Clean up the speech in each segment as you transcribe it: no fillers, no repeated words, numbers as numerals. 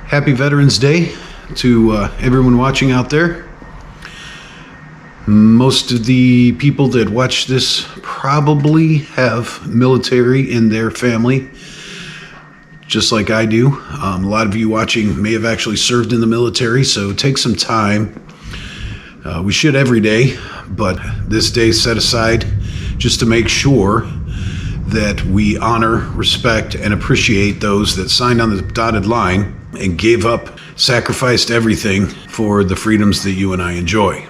Happy Veterans Day to everyone watching out there. Most of the people that watch this probably have military in their family, just like I do. A lot of you watching may have actually served in the military, so take some time. We should every day, but this day is set aside just to make sure that we honor, respect, and appreciate those that signed on the dotted line and gave up, sacrificed everything for the freedoms that you and I enjoy.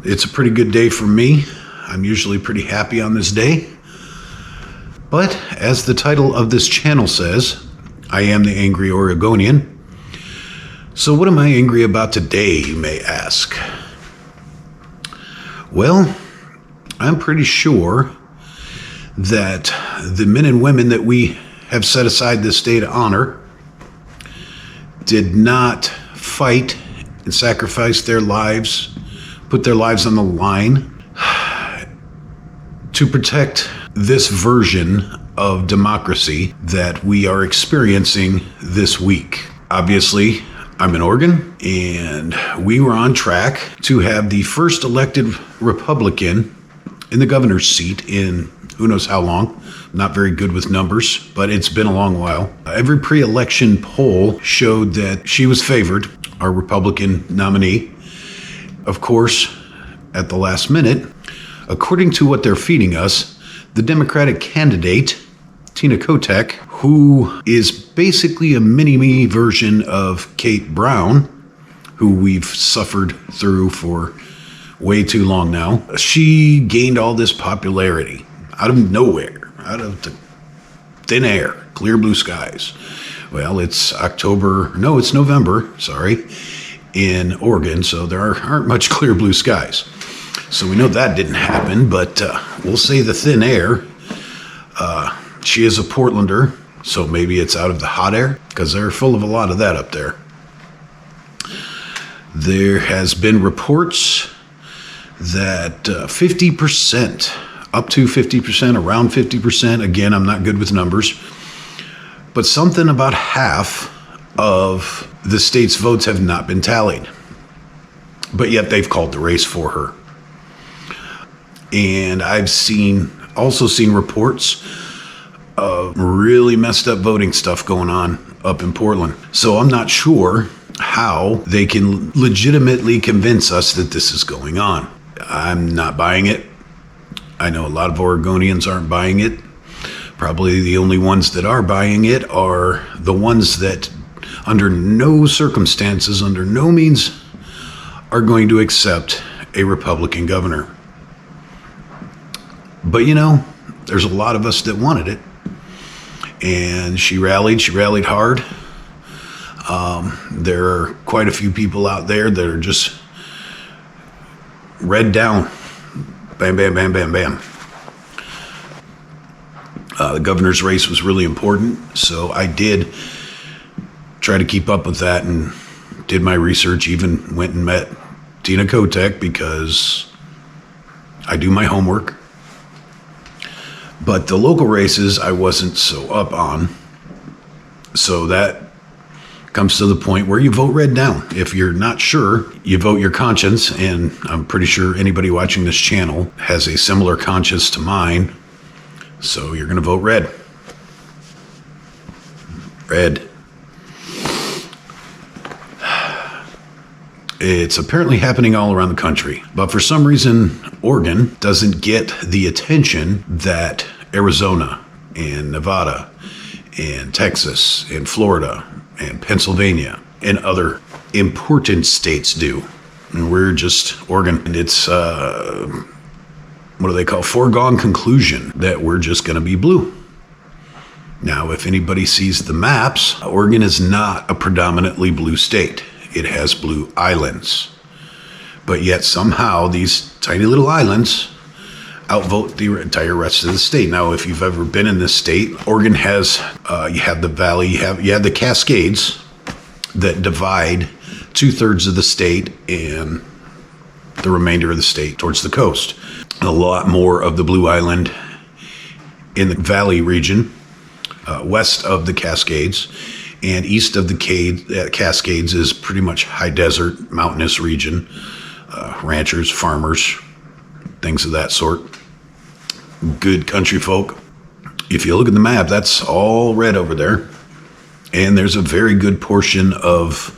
It's a pretty good day for me. I'm usually pretty happy on this day. But as the title of this channel says, I am the Angry Oregonian. So what am I angry about today, you may ask? Well, I'm pretty sure that the men and women that we have set aside this day to honor did not fight and sacrifice their lives, put their lives on the line to protect this version of democracy that we are experiencing this week. Obviously, I'm in Oregon, and we were on track to have the first elected Republican in the governor's seat in who knows how long. Not very good with numbers, but it's been a long while. Every pre-election poll showed that she was favored, our Republican nominee. Of course, at the last minute, according to what they're feeding us, the Democratic candidate, Tina Kotek, who is basically a mini-me version of Kate Brown, who we've suffered through for way too long now, she gained all this popularity out of nowhere, out of the thin air, clear blue skies. Well, it's November, in Oregon, so there aren't much clear blue skies. So we know that didn't happen, but we'll say the thin air. She is a Portlander, so maybe it's out of the hot air, because they're full of a lot of that up there. There has been reports that 50%, up to 50%, around 50%, again, I'm not good with numbers, but something about half of the state's votes have not been tallied. But yet they've called the race for her. And I've also seen reports of really messed up voting stuff going on up in Portland. So I'm not sure how they can legitimately convince us that this is going on. I'm not buying it. I know a lot of Oregonians aren't buying it. Probably the only ones that are buying it are the ones that under no circumstances, under no means, are going to accept a Republican governor. But there's a lot of us that wanted it. And she rallied hard. There are quite a few people out there that are just read down. Bam, bam, bam, bam, bam. The governor's race was really important, so I did try to keep up with that and did my research, even went and met Tina Kotek because I do my homework. But the local races I wasn't so up on, so that comes to the point where you vote red down. If you're not sure, you vote your conscience, and I'm pretty sure anybody watching this channel has a similar conscience to mine, so you're going to vote red. Red. It's apparently happening all around the country, but for some reason, Oregon doesn't get the attention that Arizona and Nevada and Texas and Florida and Pennsylvania and other important states do. And we're just Oregon. And it's, what do they call, foregone conclusion that we're just going to be blue. Now, if anybody sees the maps, Oregon is not a predominantly blue state. It has blue islands. But yet somehow these tiny little islands outvote the entire rest of the state. Now, if you've ever been in this state, Oregon has, you have the valley, you have the Cascades that divide 2/3 of the state and the remainder of the state towards the coast. A lot more of the Blue Island in the valley region, west of the Cascades, And east of the Cascades is pretty much high desert, mountainous region, ranchers, farmers, things of that sort. Good country folk. If you look at the map, that's all red over there. And there's a very good portion of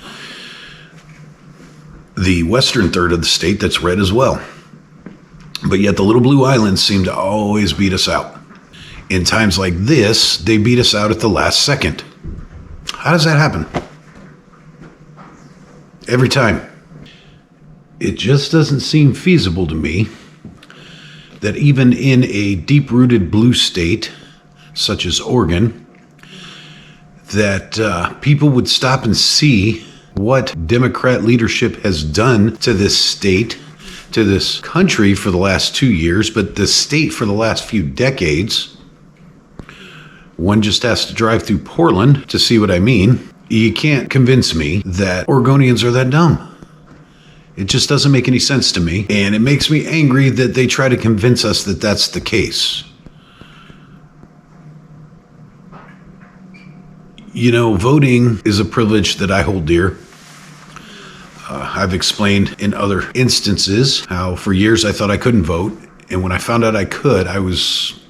the western third of the state that's red as well. But yet the little blue islands seem to always beat us out. In times like this, they beat us out at the last second. How does that happen? Every time. It just doesn't seem feasible to me that even in a deep-rooted blue state, such as Oregon, that people would stop and see what Democrat leadership has done to this state, to this country for the last 2 years, but the state for the last few decades. One just has to drive through Portland to see what I mean. You can't convince me that Oregonians are that dumb. It just doesn't make any sense to me, and it makes me angry that they try to convince us that that's the case. You know, voting is a privilege that I hold dear. I've explained in other instances how for years I thought I couldn't vote, and when I found out I could, it was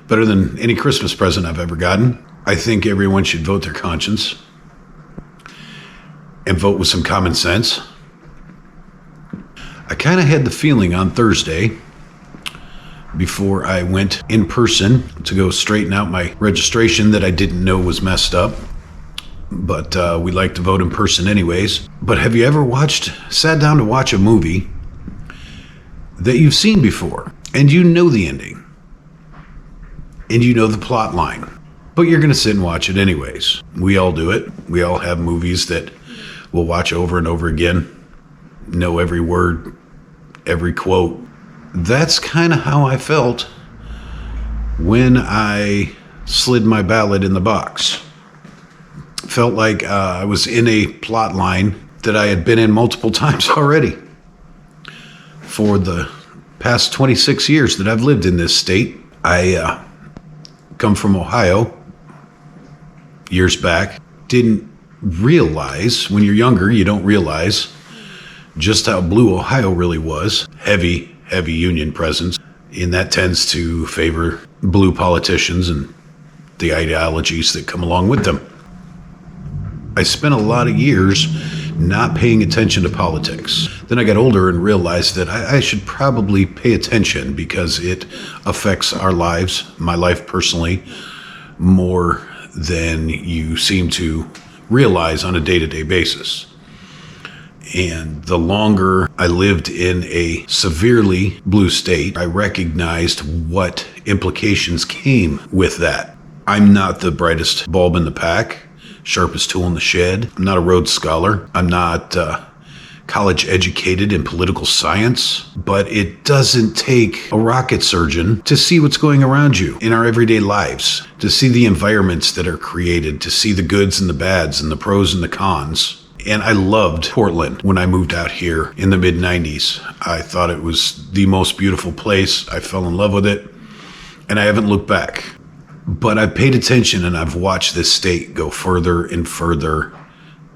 better than any Christmas present I've ever gotten. I think everyone should vote their conscience and vote with some common sense. I kind of had the feeling on Thursday, before I went in person to go straighten out my registration that I didn't know was messed up. But we like to vote in person anyways. But have you ever sat down to watch a movie that you've seen before, and you know the ending, and you know the plot line, but you're going to sit and watch it anyways? We all do it. We all have movies that we'll watch over and over again, know every word, every quote. That's kind of how I felt when I slid my ballot in the box. Felt like I was in a plot line that I had been in multiple times already. For the past 26 years that I've lived in this state, I come from Ohio years back. Didn't realize, when you're younger, you don't realize just how blue Ohio really was. Heavy Union presence, and that tends to favor blue politicians and the ideologies that come along with them. I spent a lot of years not paying attention to politics. Then I got older and realized that I should probably pay attention because it affects our lives, my life personally, more than you seem to realize on a day-to-day basis. And the longer I lived in a severely blue state, I recognized what implications came with that. I'm not the brightest bulb in the pack, sharpest tool in the shed. I'm not a Rhodes Scholar. I'm not college educated in political science, but it doesn't take a rocket surgeon to see what's going around you in our everyday lives, to see the environments that are created, to see the goods and the bads and the pros and the cons. And I loved Portland when I moved out here in the mid-90s. I thought it was the most beautiful place. I fell in love with it, and I haven't looked back. But I've paid attention, and I've watched this state go further and further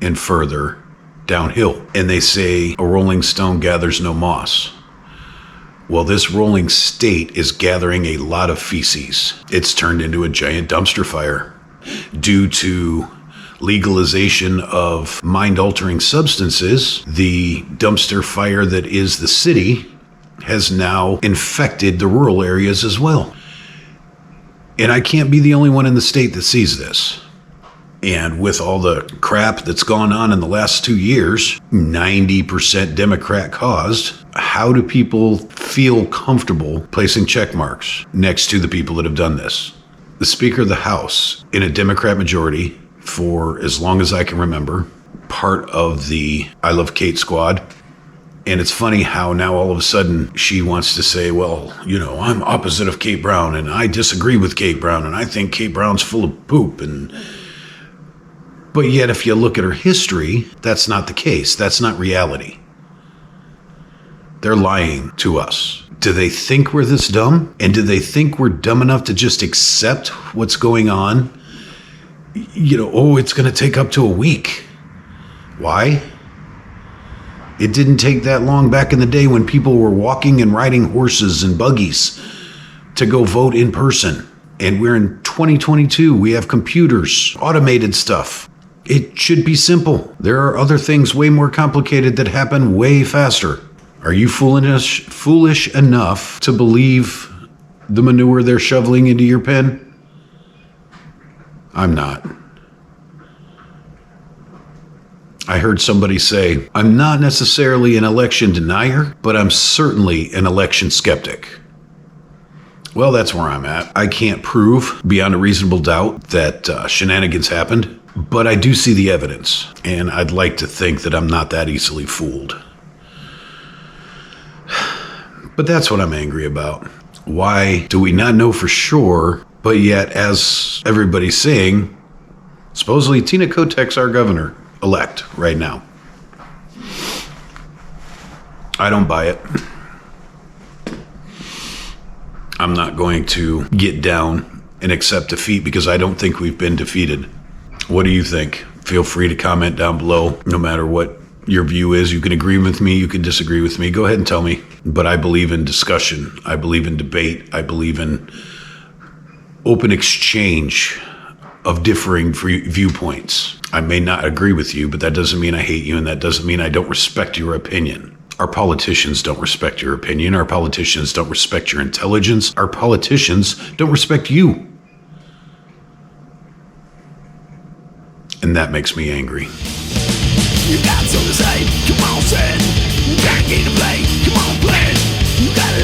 and further downhill. And they say a rolling stone gathers no moss. Well, this rolling state is gathering a lot of feces. It's turned into a giant dumpster fire due to legalization of mind-altering substances. The dumpster fire that is the city has now infected the rural areas as well. And I can't be the only one in the state that sees this. And with all the crap that's gone on in the last 2 years, 90% Democrat caused, how do people feel comfortable placing check marks next to the people that have done this? The Speaker of the House, in a Democrat majority, for as long as I can remember, part of the I Love Kate squad. And it's funny how now all of a sudden she wants to say, well, you know, I'm opposite of Kate Brown and I disagree with Kate Brown and I think Kate Brown's full of poop. But yet if you look at her history, that's not the case. That's not reality. They're lying to us. Do they think we're this dumb? And do they think we're dumb enough to just accept what's going on it's going to take up to a week. Why? It didn't take that long back in the day when people were walking and riding horses and buggies to go vote in person. And we're in 2022. We have computers, automated stuff. It should be simple. There are other things way more complicated that happen way faster. Are you foolish enough to believe the manure they're shoveling into your pen? I'm not. I heard somebody say, I'm not necessarily an election denier, but I'm certainly an election skeptic. Well, that's where I'm at. I can't prove beyond a reasonable doubt that shenanigans happened, but I do see the evidence, and I'd like to think that I'm not that easily fooled. But that's what I'm angry about. Why do we not know for sure, but yet, as everybody's saying, supposedly Tina Kotek's our governor-elect right now. I don't buy it. I'm not going to get down and accept defeat because I don't think we've been defeated. What do you think? Feel free to comment down below, no matter what your view is. You can agree with me, you can disagree with me. Go ahead and tell me. But I believe in discussion. I believe in debate. I believe in open exchange of differing viewpoints. I may not agree with you, but that doesn't mean I hate you, and that doesn't mean I don't respect your opinion. Our politicians don't respect your opinion. Our politicians don't respect your intelligence. Our politicians don't respect you. And that makes me angry. You got something to say? Come on, say it. You got a game to play. Come on, play it. You got